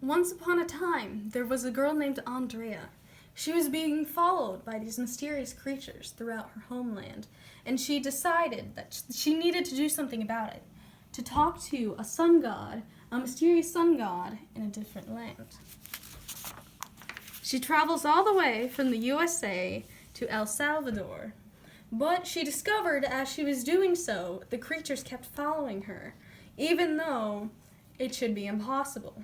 Once upon a time, there was a girl named Andrea. She was being followed by these mysterious creatures throughout her homeland, and she decided that she needed to do something about it, to talk to a sun god, a mysterious sun god in a different land. She travels all the way from the USA to El Salvador, but she discovered as she was doing so, the creatures kept following her, even though it should be impossible.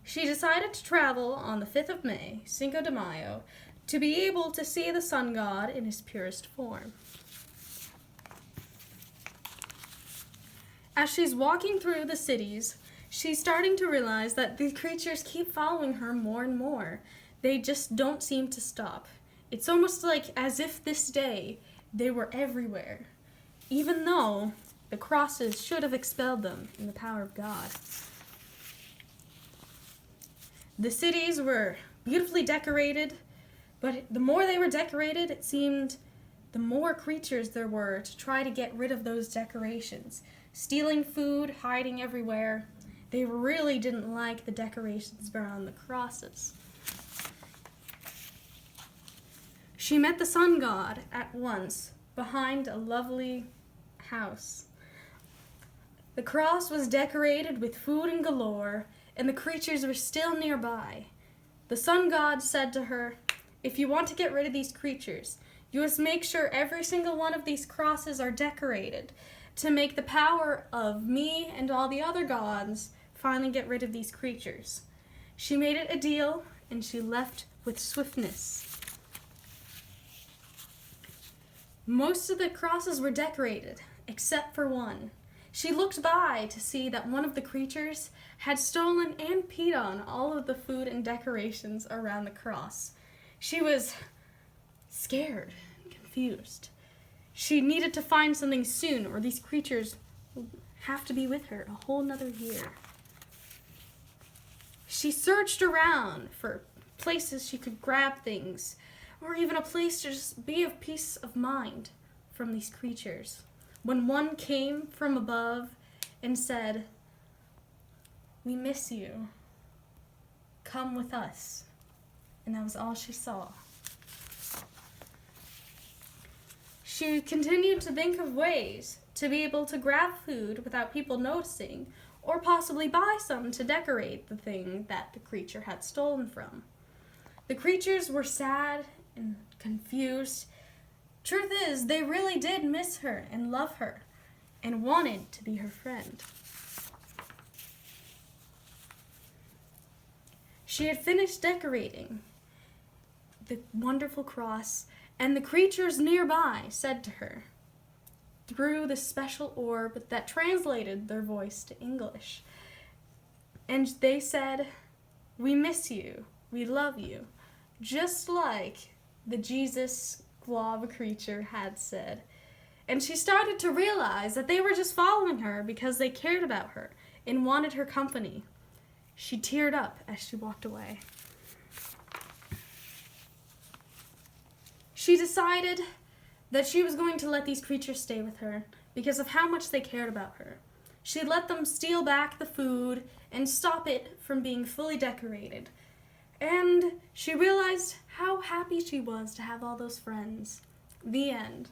She decided to travel on the 5th of May, Cinco de Mayo, to be able to see the sun god in his purest form. As she's walking through the cities, she's starting to realize that these creatures keep following her more and more. They just don't seem to stop. It's almost like as if this day they were everywhere, even though the crosses should have expelled them in the power of God. The cities were beautifully decorated, but the more they were decorated, it seemed the more creatures there were to try to get rid of those decorations. Stealing food, hiding everywhere. They really didn't like the decorations around the crosses. She met the sun god at once behind a lovely house. The cross was decorated with food and galore, and the creatures were still nearby. The sun god said to her, "If you want to get rid of these creatures, you must make sure every single one of these crosses are decorated to make the power of me and all the other gods finally get rid of these creatures." She made it a deal, and she left with swiftness. Most of the crosses were decorated, except for one. She looked by to see that one of the creatures had stolen and peed on all of the food and decorations around the cross. She was scared and confused. She needed to find something soon, or these creatures would have to be with her a whole nother year. She searched around for places she could grab things, or even a place to just be of peace of mind from these creatures, when one came from above and said, "We miss you. Come with us." And that was all she saw. She continued to think of ways to be able to grab food without people noticing, or possibly buy some to decorate the thing that the creature had stolen from. The creatures were sad and confused. Truth is, they really did miss her and love her and wanted to be her friend. She had finished decorating the wonderful cross, and the creatures nearby said to her, through the special orb that translated their voice to English, and they said, "We miss you, we love you," just like the Jesus glob creature had said. And she started to realize that they were just following her because they cared about her and wanted her company. She teared up as she walked away. She decided that she was going to let these creatures stay with her because of how much they cared about her. She let them steal back the food and stop it from being fully decorated. And she realized how happy she was to have all those friends. The end.